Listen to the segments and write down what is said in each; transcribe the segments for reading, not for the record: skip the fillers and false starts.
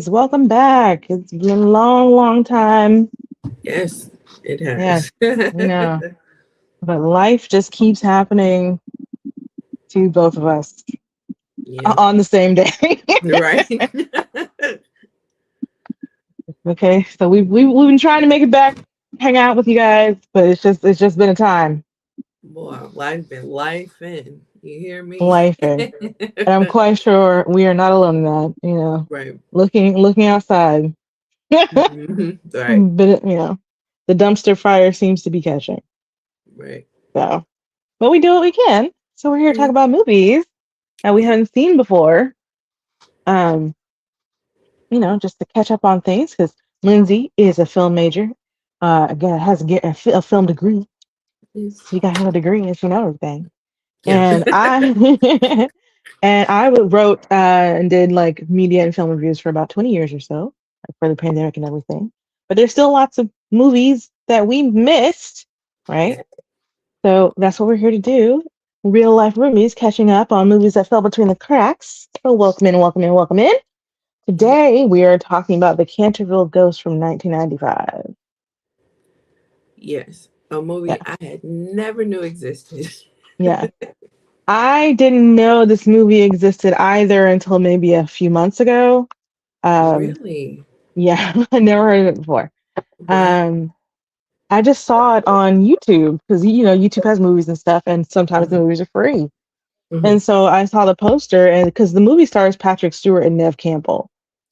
Roomies. Welcome back. It's been a long, long time. Yes, it Yes, has. we know. But life just keeps happening to both of us Yeah, on the same day. right. Okay, so we've been trying to make it back, hang out with you guys, but it's just been a time. Boy, life been life in. You hear me? Life and I'm quite sure we are not alone in that, Right. looking outside. Right. But the dumpster fire seems to be catching. Right. So but we do what we can. So we're here to talk Yeah. about movies that we Yeah. haven't seen before. Um, just to catch up on things because Lindsay is a film major. Again, has a film degree. Yes. She got her degree and she knows everything. Yeah. And I and I wrote and did like media and film reviews for about 20 years or so, like, for the pandemic and everything. But there's still lots of movies that we missed, right? Yeah. So that's what we're here to do. Real life roomies catching up on movies that fell between the cracks. So welcome in, welcome in, welcome in. Yeah. Today we are talking about the Canterville Ghost from 1995. Yes. A movie Yes, I had never knew existed. yeah. I didn't know this movie existed either until maybe a few months ago. Um, Really? yeah, I never heard of it before. Wow. Um, I just saw it on YouTube because YouTube has movies and stuff, and sometimes the Mhm. movies are free. Mhm. And so I saw the poster, and because the movie stars Patrick Stewart and Nev Campbell,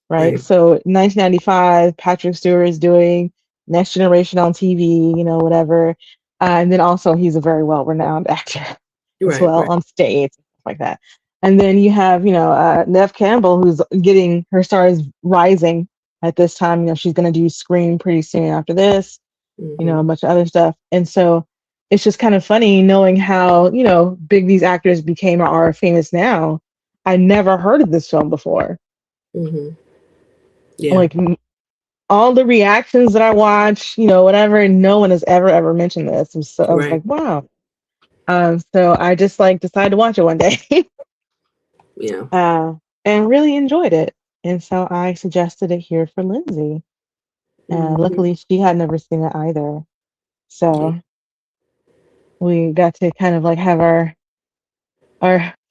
right? Right. So 1995, Patrick Stewart is doing Next Generation on TV, whatever. And then also he's a very well-renowned actor as Right. well Right. on stage, stuff like that. And then you have, Nev Campbell, who's getting her stars rising at this time. She's going to do Scream pretty soon after this, a Hmm. bunch of other stuff. And so it's just kind of funny knowing how, big these actors became or are famous now. I never heard of this film before. Hmm. Yeah. Like all the reactions that I watch, whatever, and no one has ever mentioned this. And so I was like, Right. wow. So I just like decided to watch it one day, Yeah. uh, and really enjoyed it. And so I suggested it here for Lindsay. Hmm. Luckily, she had never seen it either. Yeah. So we got to kind of like have our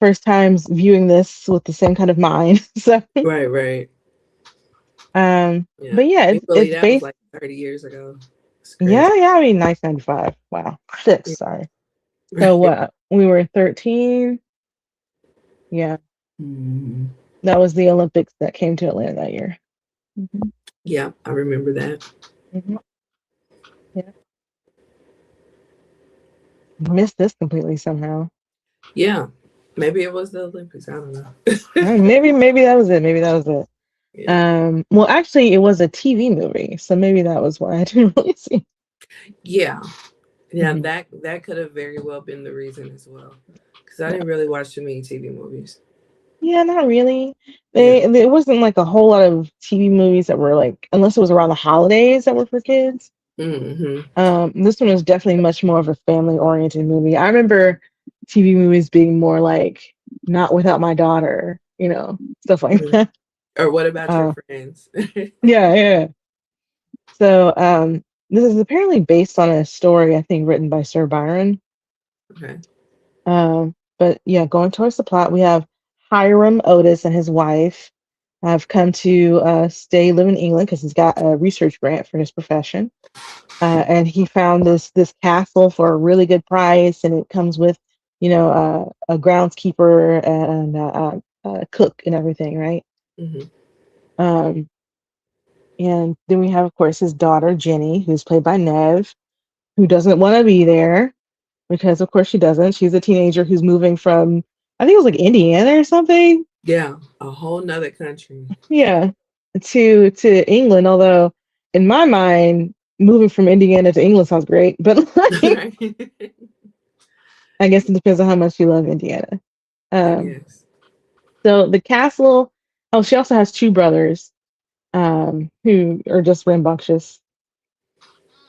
first times viewing this with the same kind of mind. So, Right. Right. Yeah. but yeah, You believe it's that was based. like 30 years ago. It's crazy. Yeah, yeah. I mean, 1995. Wow, six. Yeah. Sorry. So what? We were 13. Yeah, Mhm. that was the Olympics that came to Atlanta that year. Hmm. Yeah, I remember that. Hmm. Yeah, missed this completely somehow. Yeah. Maybe it was the Olympics. I don't know. Maybe that was it. Maybe that was it. Yeah. Well, actually, it was a TV movie, so maybe that was why I didn't really see. Yeah. Yeah, Mhm. that could have very well been the reason as well. Because I Yeah. didn't really watch too many TV movies. Yeah, not really. Yeah. There wasn't like a whole lot of TV movies that were like, unless it was around the holidays that were for kids. Hmm. This one was definitely much more of a family-oriented movie. I remember TV movies being more like Not Without My Daughter, stuff like Hmm. that. Or what about your Uh, friends? yeah, yeah. So, this is apparently based on a story I think written by Sir Byron. Okay. But yeah, going towards the plot, we have Hiram Otis and his wife have come to stay live in England because he's got a research grant for his profession. And he found this castle for a really good price, and it comes with, a groundskeeper and a cook and everything, right? Hmm. Um, and then we have, of course, his daughter Jenny, who's played by Nev, who doesn't want to be there because, of course, she doesn't. She's a teenager who's moving from, I think it was like Indiana or something. Yeah. A whole nother country. Yeah, to England. Although, in my mind, moving from Indiana to England sounds great, but like, Right. I guess it depends on how much you love Indiana. I Um, guess. so the castle. Oh, she also has two brothers, who are just rambunctious.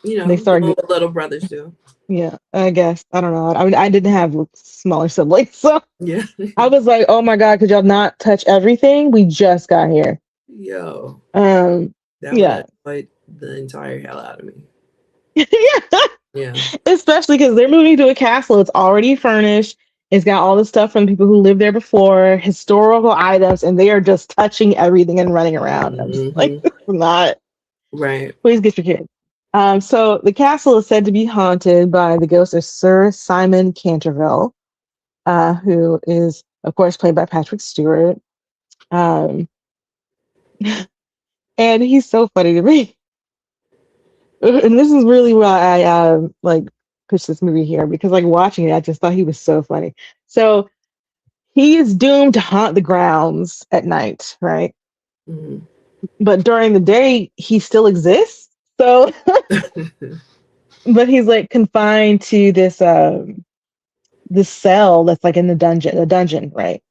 They start, Little brothers do. yeah. I guess I don't know. I mean, I didn't have smaller siblings, so Yeah. I was like, oh my god, could y'all not touch everything? We just got here. Yo, Um, that would yeah. annoy the entire hell out of me. Yeah. Yeah. Especially because they're moving to a castle. It's already furnished. It's got all the stuff from people who lived there before, historical items, and they are just touching everything and running around. And I'm just like, Hmm. this is not. Right. Please get your kid. So the castle is said to be haunted by the ghost of Sir Simon Canterville, who is, of course, played by Patrick Stewart. Um, and he's so funny to me. And this is really why I like pushed this movie here because like watching it, I just thought he was so funny. So he is doomed to haunt the grounds at night, right? Hmm. But during the day, he still exists. So, but he's like confined to this cell that's like in the dungeon, right?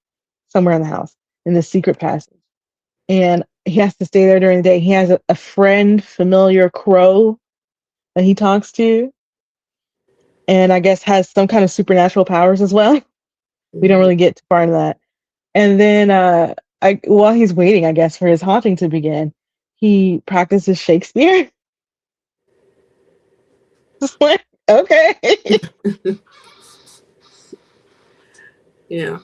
Somewhere in the house, in the secret passage. And he has to stay there during the day. He has a friend, familiar crow that he talks to, and I guess has some kind of supernatural powers as well. We don't Hmm. really get too far into that. And then while he's waiting, I guess, for his haunting to begin, he practices Shakespeare. Just like, okay. Yeah.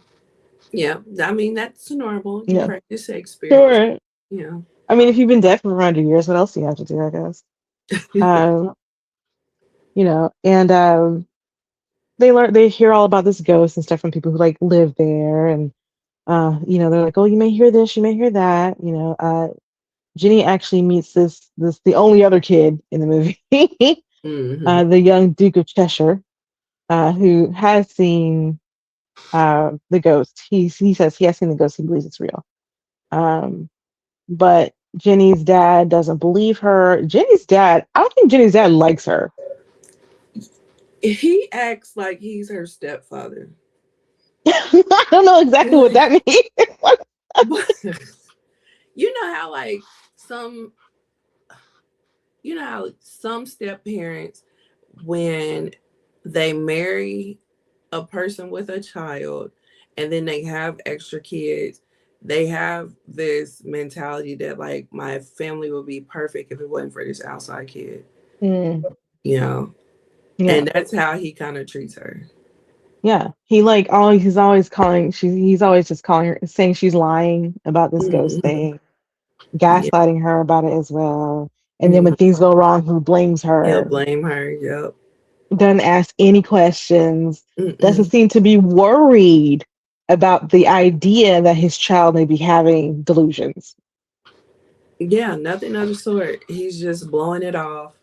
Yeah. I mean, that's normal. You Yeah, practice Shakespeare. sure. Yeah. I mean, if you've been dead for 100 years, what else do you have to do, I guess? Um, and they hear all about this ghost and stuff from people who like live there, and they're like, oh, you may hear this, you may hear that. Ginny actually meets this the only other kid in the movie, Hmm. the young Duke of Cheshire, who has seen the ghost. He says he has seen the ghost. He believes it's real. Um, but Jenny's dad doesn't believe her. Jenny's dad, I don't think Jenny's dad likes her. He acts like he's her stepfather. I don't know exactly what Like, that means. but you know how like some you know how some step parents when they marry a person with a child and then they have extra kids, they have this mentality that like my family would be perfect if it wasn't for this outside kid, Mm, you know. yeah, And that's how he kind of treats her. yeah. He like always he's always calling he's always just calling her saying she's lying about this ghost Hmm. thing, Yeah. gaslighting her about it as well. And then Hmm. when things go wrong, he blames He'll her, blame her. Yep. doesn't ask any questions, doesn't Mm-mm. seem to be worried about the idea that his child may be having delusions. Yeah, nothing of the sort. He's just blowing it off.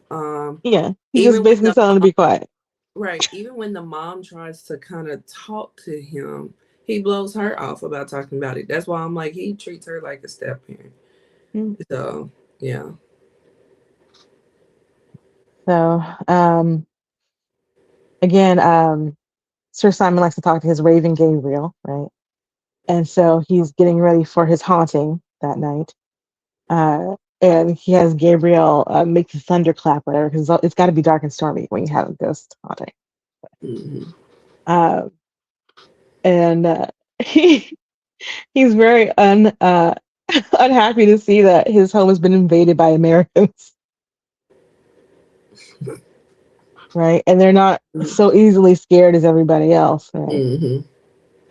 Yeah, he's just Even when basically the telling her to be quiet. right, even when the mom tries to kind of talk to him, he blows her off about talking about it. That's why I'm like, he treats her like a step parent. Mm. So yeah. So, again, Sir Simon likes to talk to his Raven Gabriel, right? And so he's getting ready for his haunting that night. And he has Gabriel make the thunderclap, whatever, because it's got to be dark and stormy when you have a ghost haunting. Hmm. Uh, and he he's very unhappy to see that his home has been invaded by Americans, right? And they're not so easily scared as everybody else, right? Hmm.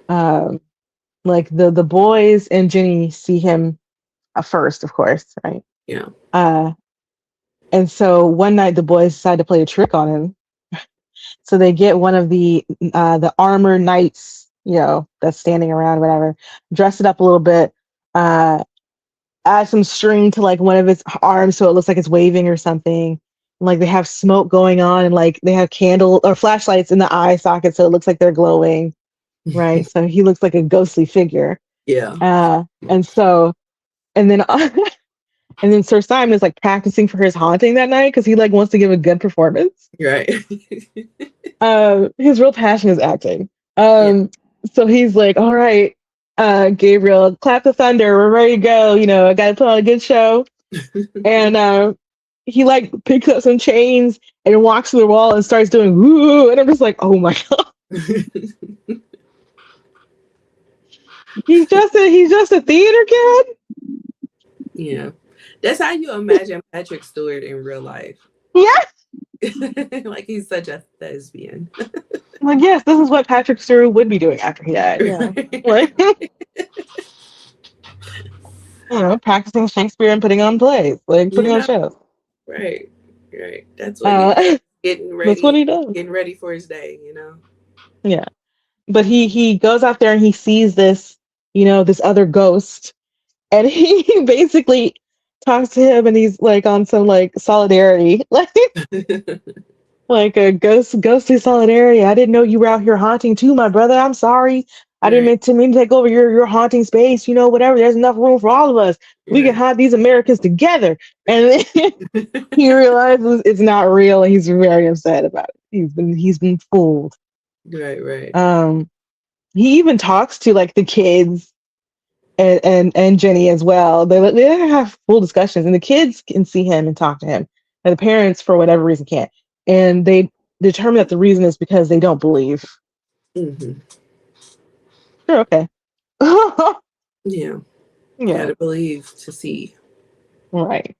Um, like the boys and Ginny see him first, of course, right? Yeah. Uh, and so one night the boys decide to play a trick on him. So they get one of the armor knights, that's standing around, whatever, dress it up a little bit, uh, add some string to like one of its arms so it looks like it's waving or something. Like they have smoke going on and like they have candle or flashlights in the eye socket so it looks like they're glowing, right? So he looks like a ghostly figure. Yeah. And so and then and then Sir Simon is like practicing for his haunting that night because he like wants to give a good performance. Right. His real passion is acting. Yeah. So he's like, all right, Gabriel, clap the thunder, we're ready to go. I gotta put on a good show. And he like picks up some chains and walks to the wall and starts doing woo, and I'm just like, oh my god, he's just a theater kid. Yeah. That's how you imagine Patrick Stewart in real life. Yeah. Like he's such a thespian. Like, yes, this is what Patrick Stewart would be doing after he died. Yeah. Like, practicing Shakespeare and putting on plays, like You putting on know, shows. right, right. That's what he does. Uh, Getting that's what ready, he does. getting ready for his day. You know. Yeah. But he goes out there and he sees this, this other ghost, and he basically talks to him, and he's like on some like solidarity, like a ghostly solidarity. I didn't know you were out here haunting too, my brother. I'm sorry. I didn't Right, mean to take over your haunting space. Whatever. There's enough room for all of us. We can right, haunt these Americans together. And then he realizes it's not real, and he's very upset about it. He's been fooled. right, right. Um, he even talks to like the kids and Jenny as well. They have full discussions, and the kids can see him and talk to him, and the parents, for whatever reason, can't. And they determine that the reason is because they don't believe. Hmm. Sure, okay. Yeah, Yeah, gotta believe to see. right.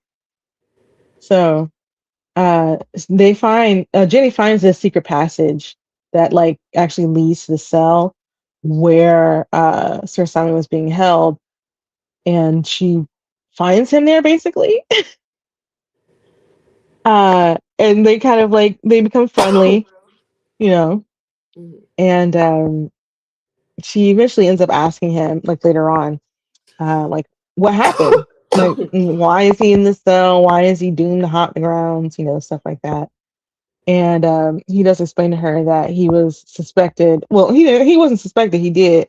So, they find Jenny finds this secret passage that like actually leads to the cell where Sir Simon was being held, and she finds him there basically. And they kind of like they become friendly, you know, Mhm. and she eventually ends up asking him like later on, like what happened, like why is he in this cell, why is he doomed to haunt the grounds, stuff like that. And he does explain to her that he was suspected. Well, he wasn't suspected. He did.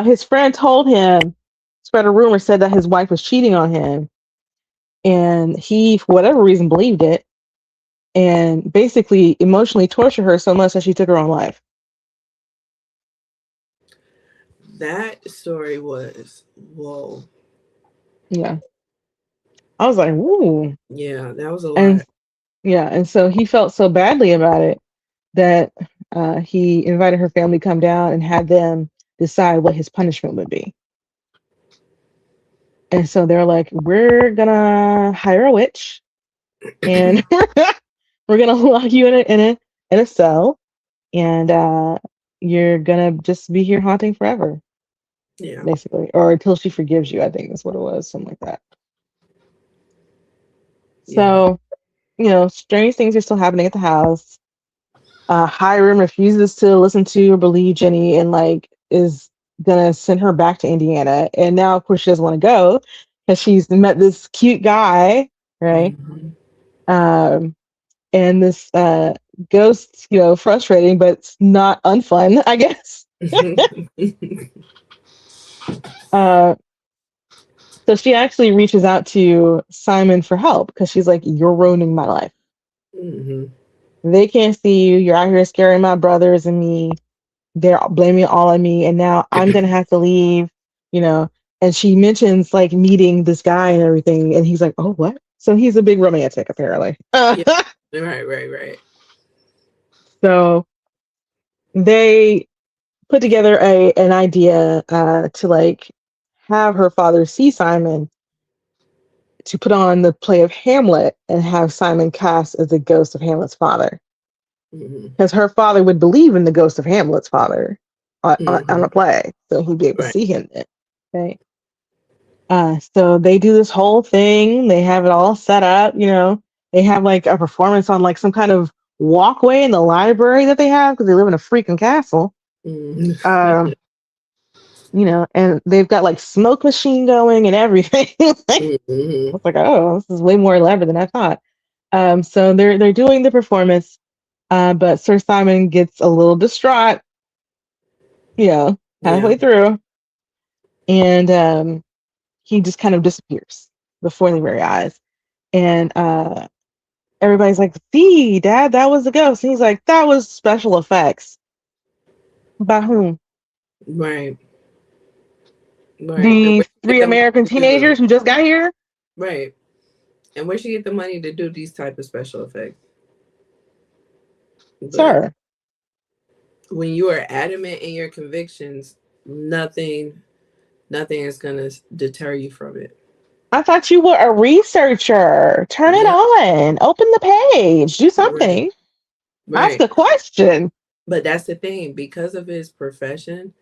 His friend told him, spread a rumor, said that his wife was cheating on him, and he, for whatever reason, believed it, and basically emotionally tortured her so much that she took her own life. That story was whoa. Yeah, I was like, ooh, Yeah, that was a and lot. yeah, and so he felt so badly about it that he invited her family to come down and had them decide what his punishment would be. And so they're like, we're gonna hire a witch, and we're gonna lock you in a cell, and you're gonna just be here haunting forever, Yeah, basically, or until she forgives you. I think that's what it was, something like that. yeah, So, strange things are still happening at the house. Hiram refuses to listen to or believe Jenny, and like is gonna send her back to Indiana. And now, of course, she doesn't want to go because she's met this cute guy, right? hmm Um, and this ghost, frustrating, but it's not unfun, I guess. Uh, so she actually reaches out to Simon for help because she's like, "You're ruining my life. hmm They can't see you. You're out here scaring my brothers and me. They're blaming it all on me, and now I'm gonna have to leave." You know. And she mentions like meeting this guy and everything, and he's like, "Oh, what?" So he's a big romantic, apparently. Yeah, right, right, right. So they put together an idea to like have her father see Simon to put on the play of Hamlet and have Simon cast as the ghost of Hamlet's father. Hmm Because her father would believe in the ghost of Hamlet's father on hmm a play, so he'd be able to Right. see him then. Right. So they do this whole thing. They have it all set up. They have like a performance on like some kind of walkway in the library that they have because they live in a freaking castle. hmm Um, and they've got like smoke machine going and everything. I hmm was like, oh, this is way more elaborate than I thought. So they're doing the performance, but Sir Simon gets a little distraught, Yeah. halfway through, and he just kind of disappears before their very eyes. And everybody's like, "See, Dad, that was the ghost." And he's like, "That was special effects." By whom? Right. Right. And The where she get three the money American to do teenagers who just got here? right. And where she get the money to do these type of special effects. But Sir. when you are adamant in your convictions, nothing Nothing is gonna deter you from it. I thought you were a researcher. Turn it Yep. on. Open the page. Do Right. something. Ask Right. a question. But that's the thing. Because of his profession,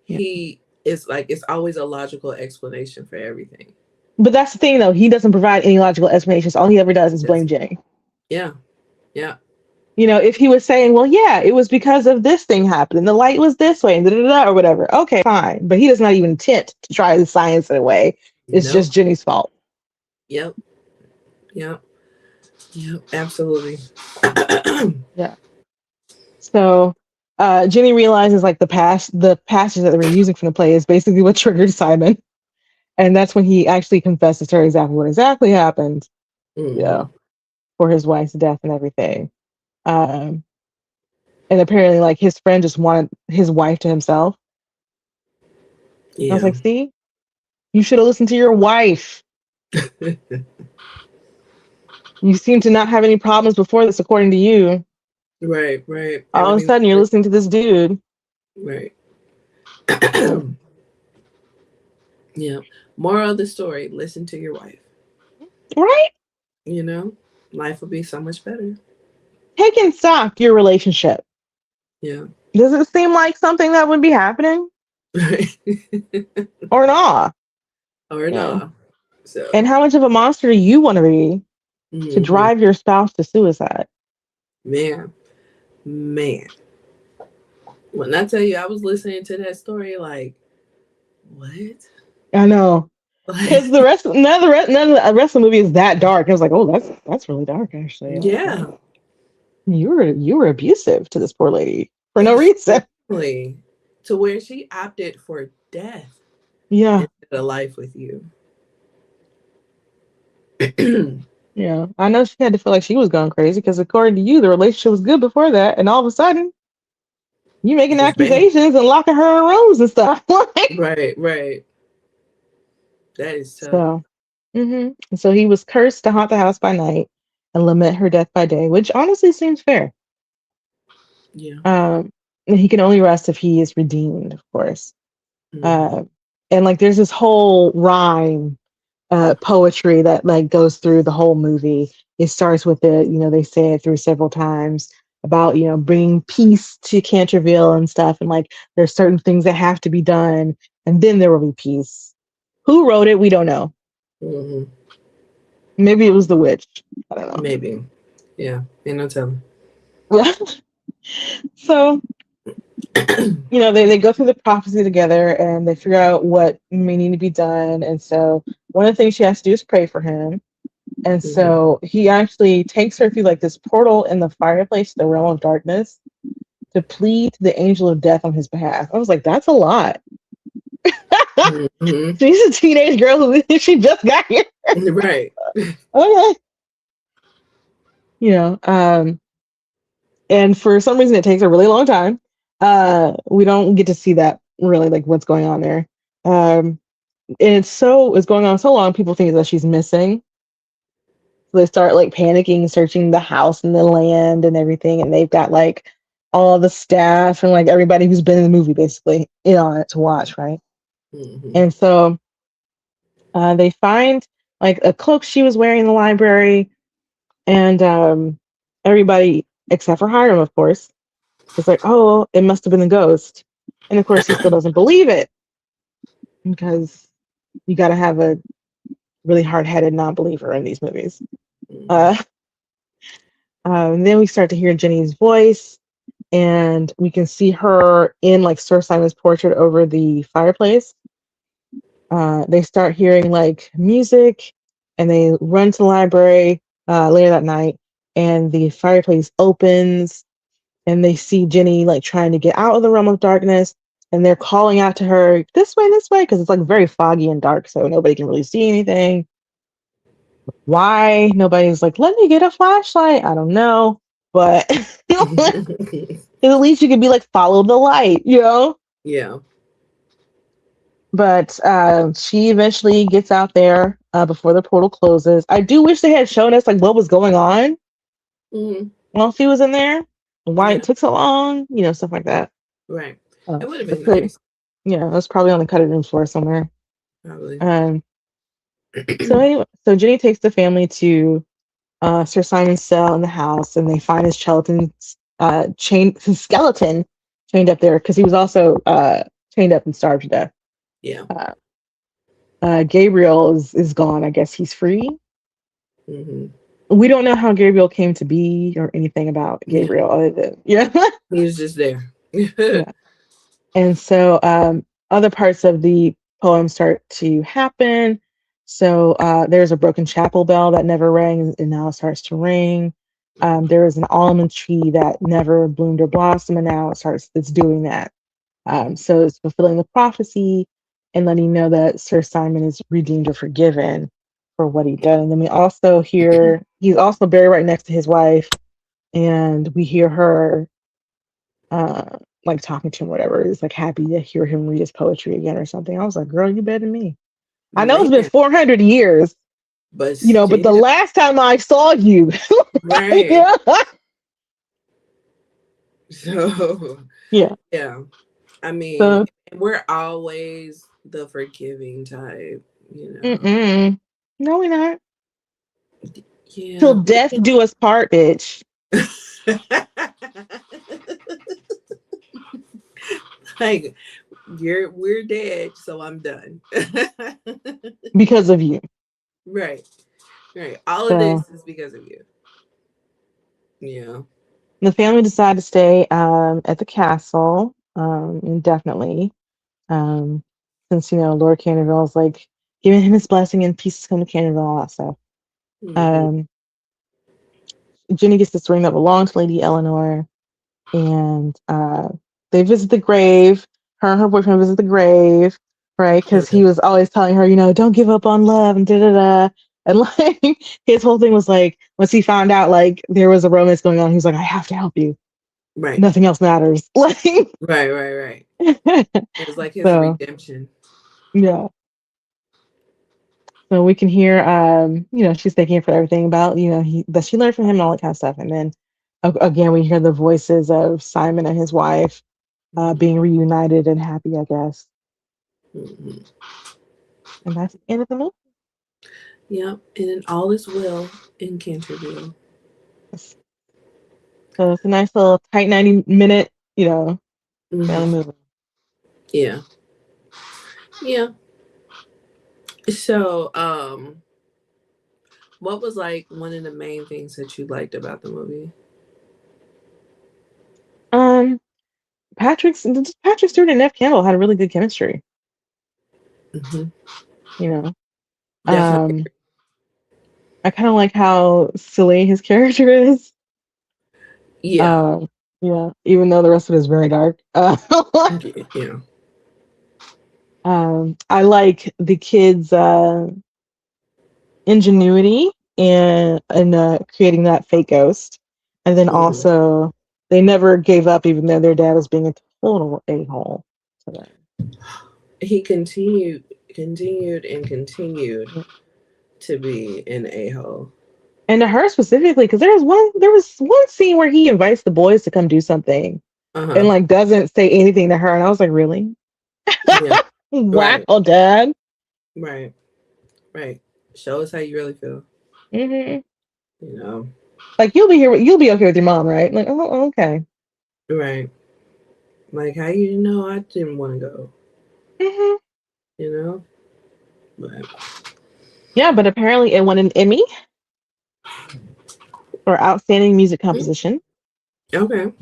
Yeah. he is like it's always a logical explanation for everything. But that's the thing, though. He doesn't provide any logical explanations. All he ever does is blame Just Jenny. yeah. Yeah. You know, if he was saying, well, yeah, it was because of this thing happened and the light was this way and da da da or whatever. Okay, fine. But he does not even attempt to try the science in a way. It's just Nope. Jenny's fault. Yep. Yep. Yep. Absolutely. Yeah. So Jenny realizes like the passage that they were using from the play is basically what triggered Simon. And that's when he actually confesses to her exactly what exactly happened, you Hmm. know, for his wife's death and everything. Um, and apparently, like his friend just wanted his wife to himself. I was Yeah. like, see, you should have listened to your wife. You seem to not have any problems before this, according to you. Right. Right. All of a Everything's sudden, you're great. listening to this dude. Right. Yeah. Yeah. Moral of the story: listen to your wife. Right? You know, life will be so much better. Taking stock your relationship. Yeah. Does it seem like something that would be happening Right. or not? Or You know, no. So, and how much of a monster do you want to be to hmm, drive your spouse to suicide? man, man. When I tell you, I was listening to that story, like, what? I know. Because Like, none of the rest of the movie is that dark. I was like, oh, that's really dark, actually. Okay, yeah, you were abusive to this poor lady for no reason. extremely. To where she opted for death Yeah, instead of life with you. yeah. I know she had to feel like she was going crazy because according to you, the relationship was good before that, and all of a sudden, you making Just bam. accusations and locking her in rooms and stuff. Like, Right, right. That is tough. so, And so he was cursed to haunt the house by night and lament her death by day, which honestly seems fair. Yeah. Um, and he can only rest if he is redeemed, of course. Hmm. Uh, and like, there's this whole rhyme poetry that like goes through the whole movie. It starts with it, they say it through several times about bringing peace to Canterville and stuff, and like there's certain things that have to be done, and then there will be peace. Who wrote it? We don't know. Hmm. Maybe it was the witch. I don't Maybe. Yeah. Ain't no telling. know. So they go through the prophecy together and they figure out what may need to be done. And so one of the things she has to do is pray for him. And Hmm. so he actually takes her through like this portal in the fireplace, the realm of darkness, to plead to the angel of death on his behalf. I was like, that's a lot. Hmm. She's a teenage girl who she just got here. Right. Okay. You know, and for some reason it takes a really long time. We don't get to see that really like what's going on there. And it's going on so long, people think that she's missing. So they start like panicking, searching the house and the land and everything, and they've got like all the staff and like everybody who's been in the movie basically in on it to watch, right? Hmm. And so they find like a cloak she was wearing in the library, and everybody except for Hiram, of course, is like, "Oh, it must have been the ghost," and of course he still doesn't believe it because you got to have a really hard-headed non-believer in these movies. Hmm. Uh, and then we start to hear Jenny's voice, and we can see her in like Sir Simon's portrait over the fireplace. They start hearing like music, and they run to the library later that night, and the fireplace opens, and they see Jenny like trying to get out of the realm of darkness, and they're calling out to her, this way, because it's like very foggy and dark, so nobody can really see anything. Why nobody's like, let me get a flashlight? I don't know, but at least you could be like, follow the light. Yeah. But she eventually gets out there before the portal closes. I do wish they had shown us like what was going on Hmm. while she was in there, and why it Yeah. took so long, stuff like that. Right. It would have They been put, nice. it was probably on the cutting room floor somewhere. Probably. Um, so anyway, so Jenny takes the family to Sir Simon's cell in the house, and they find his skeleton chained up there because he was also chained up and starved to death. Yeah. Uh, Gabriel is gone. I guess he's free. Mm-hmm. We don't know how Gabriel came to be or anything about Yeah. Gabriel other than yeah. He was just there. Yeah. And so other parts of the poem start to happen. So there's a broken chapel bell that never rang and now it starts to ring. There is an almond tree that never bloomed or blossomed and now it's doing that. So it's fulfilling the prophecy and letting you know that Sir Simon is redeemed or forgiven for what he did. And then we also hear he's also buried right next to his wife, and we hear her uh like talking to him, whatever. It's like happy to hear him read his poetry again or something. I was like, girl, you better than me. I know it's been Man, 400 years, but but the still, last time I saw you, right. yeah, So, yeah. yeah. I mean, So, we're always the forgiving type, you know. mm-mm. No, we're not. Till Yeah. death do us part, bitch. Like we're dead, so I'm done. Because of you. Right. Right. All of So this is because of you. Yeah. the family decided to stay at the castle indefinitely. Um, since Lord Canterville's like giving him his blessing and peace come to Canterville, all that stuff. Mm-hmm. Um, Jenny gets this ring that belongs to Lady Eleanor, and they visit the grave. Her and her boyfriend visit the grave, right? Because he Okay. was always telling her, don't give up on love and da da da. And like his whole thing was like, once he found out like there was a romance going on, he was like, I have to help you. Right. Nothing else matters. Like, Right. Right. Right. It was like his so redemption. yeah. So we can hear, she's thanking him for everything about, that she learned from him and all that kind of stuff. And then again, we hear the voices of Simon and his wife being Mm-hmm. reunited and happy, I guess. Mm-hmm. And that's the end of the movie. Yep. And then all is well in Canterville. So it's a nice little tight 90-minute, family Mm-hmm. movie. Yeah. Yeah. So, what was like one of the main things that you liked about the movie? Um, Patrick Stewart and Nev Campbell had a really good chemistry. Mm-hmm. You know, Definitely. um, I kind of like how silly his character is. Yeah. Um, yeah, even though the rest of it is very dark. Yeah. I like the kids' ingenuity in creating that fake ghost, and then Mm-hmm. also they never gave up, even though their dad was being a total a-hole to them. He continued Yeah. to be an a-hole. And to her specifically, because there was one scene where he invites the boys to come do something and Uh-huh. like doesn't say anything to her, and I was like, really? Yeah. Wow, Right. dad. Right. Right. Show us how you really feel. Hmm. You know. Like you'll be okay with your mom, right? Like, oh, okay. Right. Like how you know I didn't want to go. Hmm. You know. But Yeah, but apparently it won an Emmy for outstanding music composition. okay.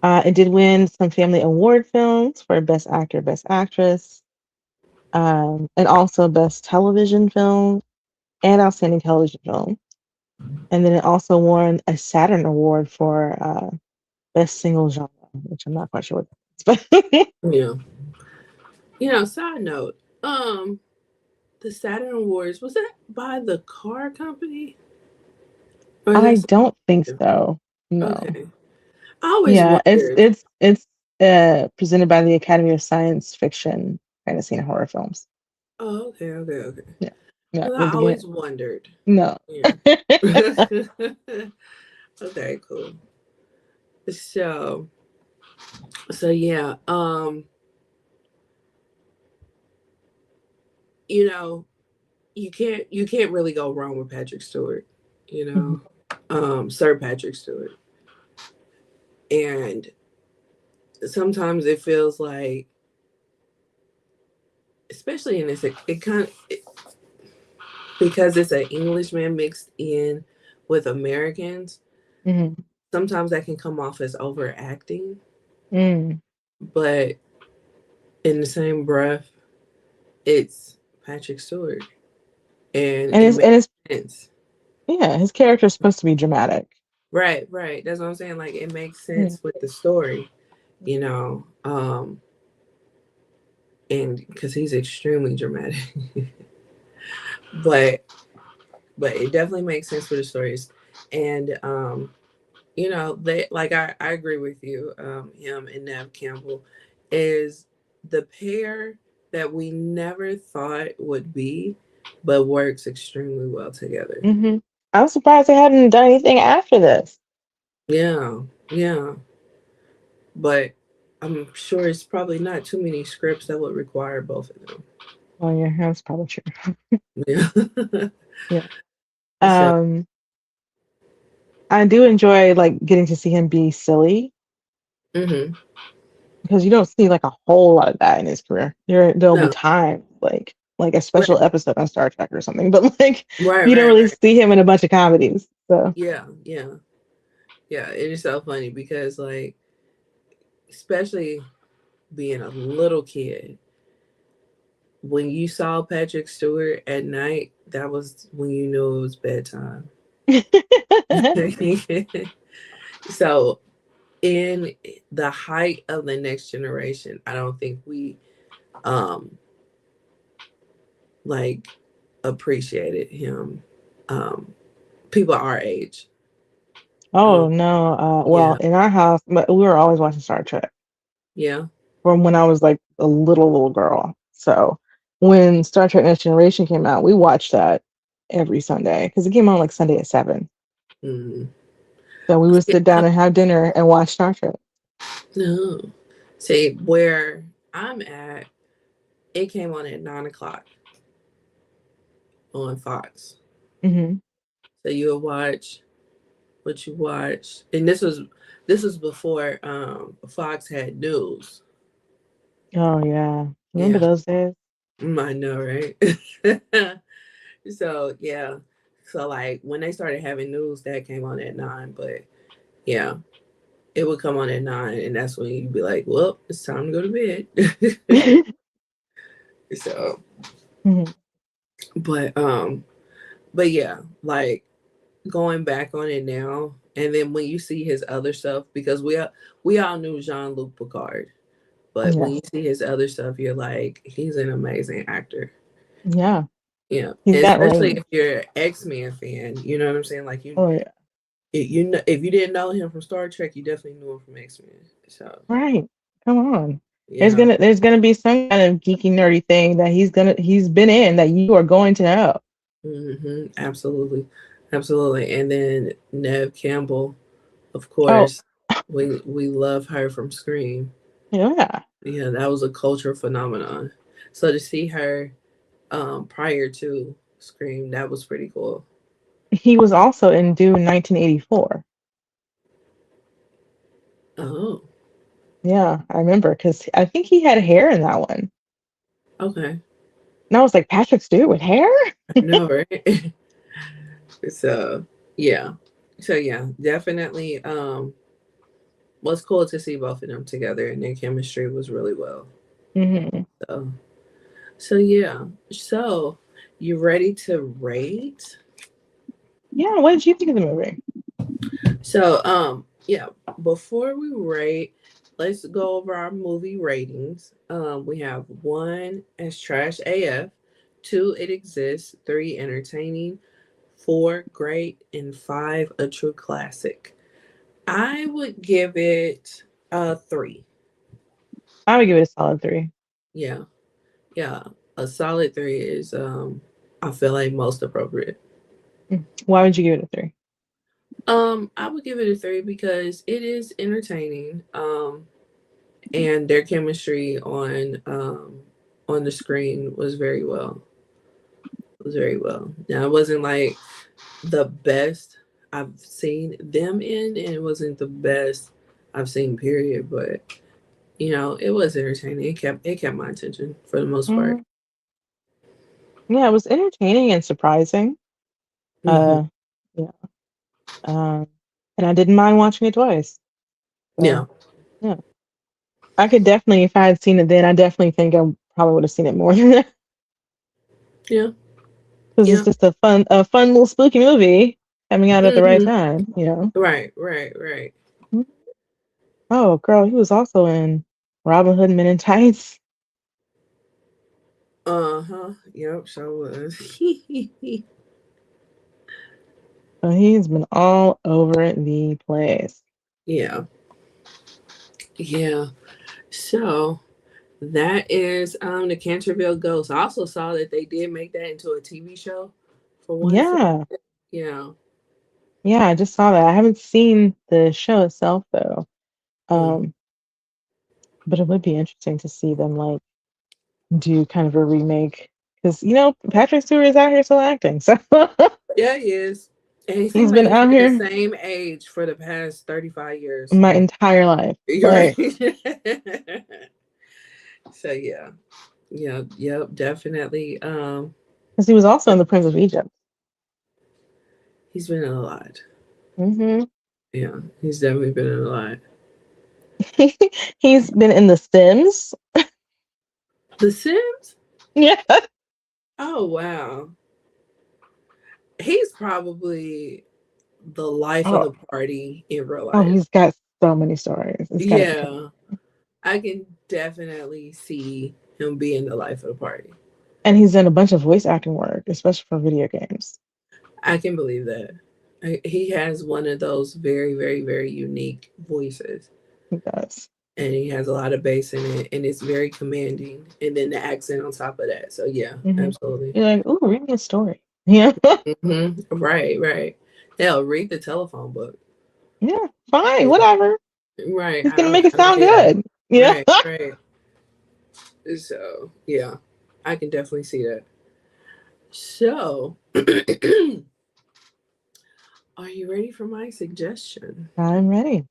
It did win some family award films for best actor, best actress, and also best television film and outstanding television film. And then it also won a Saturn Award for best single genre, which I'm not quite sure what that is. But Yeah. Side note. Um, the Saturn Awards was that by the car company? Or is I that don't think something? so. No. Okay. I always Yeah, it's wondered. it's it's presented by the Academy of Science Fiction, Fantasy, and Horror Films. Oh, okay, okay, okay. Yeah. Yeah. Because I But again, always wondered. no. Yeah. Okay, cool. So, so yeah. you know, you can't really go wrong with Patrick Stewart, you Mhm. know, Sir Patrick Stewart. And sometimes it feels like, especially in this, it kind of because it's an Englishman mixed in with Americans. Mhm. Sometimes that can come off as overacting, Mm. but in the same breath, it's Patrick Stewart, and And it his makes and his sense. yeah, his character is supposed to be dramatic. Right, right. That's what I'm saying. Like it makes Yeah. sense with the story, you know. And because he's extremely dramatic, but it definitely makes sense for the stories. And they like I agree with you. Him and Nev Campbell is the pair that we never thought would be, but works extremely well together. Hmm. I'm surprised they hadn't done anything after this. Yeah, yeah. But I'm sure it's probably not too many scripts that would require both of them. Oh yeah, that's probably true. Yeah. Yeah. So, Um, I do enjoy like getting to see him be silly hmm, because you don't see like a whole lot of that in his career. There'll be no, times like a special right, episode on Star Trek or something, but like right, you don't right, really right. see him in a bunch of comedies. So Yeah, yeah, yeah. It is so funny because, like, especially being a little kid, when you saw Patrick Stewart at night, that was when you knew it was bedtime. So, in the height of the next generation, I don't think we um like appreciated him. Um, People our age. oh Um, no, well yeah, in our house, but we were always watching Star Trek yeah. from when I was like a little girl. So when Star Trek Next Generation came out, we watched that every Sunday because it came on like Sunday at 7. Mm. So we would See, sit down and have dinner and watch Star Trek. no. See, where I'm at, it came on at 9 o'clock on Fox. Hmm. So you would watch what you watch, and this was before Fox had news. Oh yeah, remember Yeah, those days? I know, right? So yeah, so like when they started having news, that came on at 9. But yeah, it would come on at 9, and that's when you'd be like, "Well, it's time to go to bed." So, Mhm. but but yeah, like going back on it now, and then when you see his other stuff, because we all knew Jean Luc Picard, but when you Yes, see his other stuff, you're like, he's an amazing actor. yeah, Yeah, he's and got especially range. if you're an X-Men fan, you know what I'm saying? Like Oh yeah, you know, if you didn't know him from Star Trek, you definitely knew him from X-Men. So right. Come on. yeah, There's gonna be some kind of geeky nerdy thing that he's been in that you are going to know. absolutely, absolutely. And then Nev Campbell, of Oh course, we love her from Scream. yeah, Yeah, that was a cultural phenomenon. So to see her prior to Scream, that was pretty cool. he was also in Dune 1984. Oh, Yeah, I remember because I think he had hair in that one. okay. And I was like, Patrick Stewart with hair? I know, right? So yeah. So yeah, definitely was cool to see both of them together, and their chemistry was really well. Hmm. So yeah. So you ready to rate? Yeah, what did you think of the movie? So yeah, before we rate, let's go over our movie ratings. We have 1 as trash AF, 2 it exists, 3 entertaining, 4 great, and 5 a true classic. I would give it a 3. I would give it a solid 3. Yeah, yeah, a solid 3 is I feel like most appropriate. Why would you give it a 3? I would give it a 3 because it is entertaining. And their chemistry on the screen was very well. was very well. Now it wasn't like the best I've seen them in, and it wasn't the best I've seen period, but it was entertaining. It kept my attention for the most part. Mhm. Yeah, it was entertaining and surprising. Hmm. Uh, yeah. Um, and I didn't mind watching it twice. Yeah, So yeah, I could definitely, if I had seen it then, I definitely think I probably would have seen it more than that yeah, because it's yeah. just a fun little spooky movie coming out at the right Hmm. time. Right, right, right. Mhm. Oh, girl, he was also in Robin Hood Men in Tights. Uh huh. Yep. So was. So he's been all over the place. Yeah, yeah. So that is the Canterville Ghost. I also saw that they did make that into a TV show for one second. Yeah, Yeah. yeah, I just saw that. I haven't seen the show itself though. Mm. Um, but it would be interesting to see them like do kind of a remake because Patrick Stewart is out here still acting, so Yeah, he is. And he seemed he's like been he's out been the here same age for the past 35 years. my entire life. You're Like, right. So yeah. Yeah, yep, definitely. because he was also in The Prince of Egypt. He's been in a lot. Hmm. Yeah, he's definitely been in a lot. He's been in The Sims. The Sims? Yeah. Oh wow. He's probably the life of Oh, the party in real oh, life. he's got so many stories. It's got to be crazy. Yeah. I can definitely see him being the life of the party. And he's done a bunch of voice acting work, especially for video games. I can believe that. He has one of those very, very, very unique voices. He does. And he has a lot of bass in it, and it's very commanding. And then the accent on top of that. So, yeah, Hmm. absolutely. You're like, ooh, read me a story. Yeah. Right, right. Hell, read the telephone book. Yeah. Fine. Yeah, Whatever. right. He's I gonna don't, make it I don't sound care. good. Yeah. Right, right. So, yeah, I can definitely see that. So, are you ready for my suggestion? I'm ready.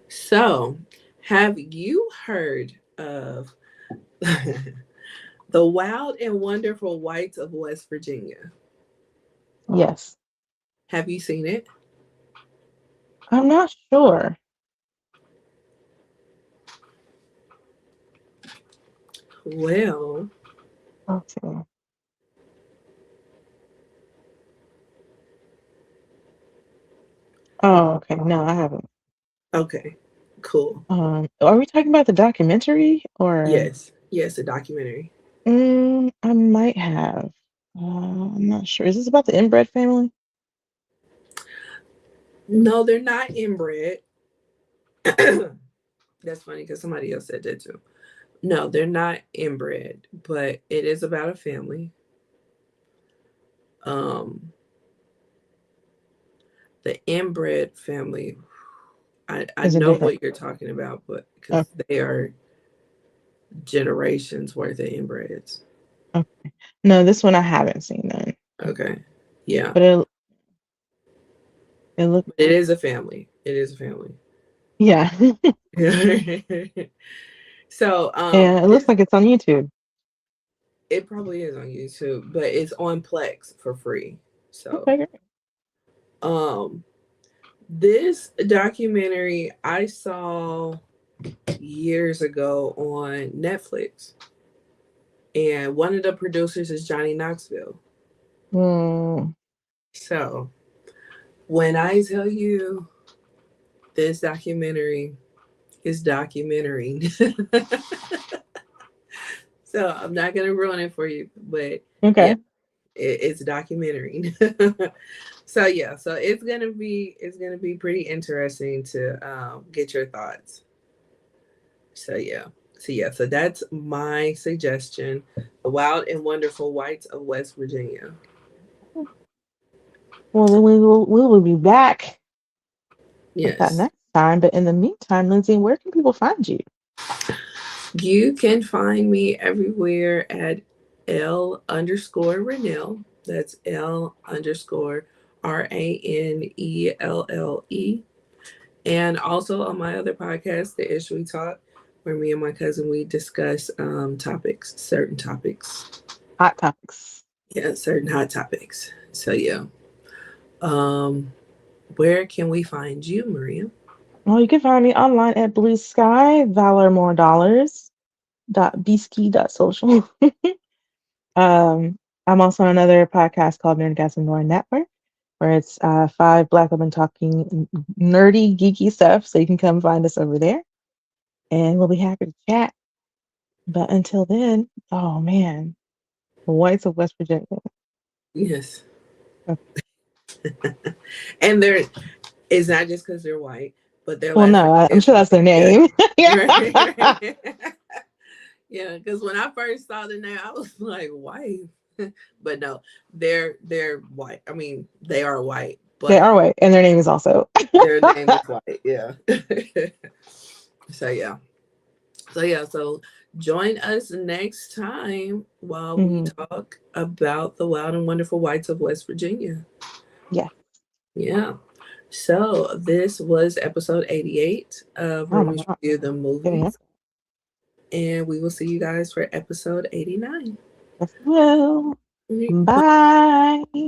So, have you heard of the Wild and Wonderful Whites of West Virginia? Yes. Have you seen it? I'm not sure. Well, Let's see. Oh, okay. No, I haven't. okay, cool. Are we talking about the documentary or? Yes, yes, a documentary. I might have. I'm not sure. Is this about the inbred family? No, they're not inbred. That's funny because somebody else said that too. No, they're not inbred, but it is about a family. Um, the inbred family. I Is it know different? what you're talking about, but because Okay. they are generations worth of inbreds. Okay. No, this one I haven't seen then. Okay, yeah, But it looked it is a family. It is a family. yeah. So Yeah, it looks this like it's on YouTube. it probably is on YouTube, but it's on Plex for free. So Okay, great. um this documentary I saw years ago on Netflix, and one of the producers is Johnny Knoxville. Hmm. So when I tell you this documentary is documentary, so I'm not gonna ruin it for you, but yeah, Okay. it's a documentary. So yeah, so it's gonna be pretty interesting to get your thoughts. So yeah. So that's my suggestion. The Wild and Wonderful Whites of West Virginia. Well, then we will be back with that Yes. next time. But in the meantime, Lindsay, where can people find you? You can find me everywhere at L_Ranelle. That's L_RANELLE. And also on my other podcast, The Ish We Talk, where me and my cousin we discuss certain topics. Hot topics. Yeah, certain hot topics. So yeah. Um, where can we find you, Maria? Well, you can find me online at Blue Sky, Valor More Dollars, .bski.social. I'm also on another podcast called Nerdgasm Noir Network, where it's five Black women talking nerdy, geeky stuff. So you can come find us over there, and we'll be happy to chat. But until then, oh man, the whites of West Virginia. Yes. And they're it's not just because they're white, but their Well, last name no, I'm is sure that's their white. Yeah. name. Right, Yeah. right. Yeah, because when I first saw the name, I was like, white. But no, they're white. I mean, they are white, They but are white, and their name is also. their name is white. Yeah. So yeah. So yeah, so join us next time while we Mhm. talk about the wild and wonderful whites of West Virginia. Yeah. Yeah. So this was episode 88 of Oh my Roomies God. Review the Getting up. Movies. And we will see you guys for episode 89. Yes, well. Bye. Bye.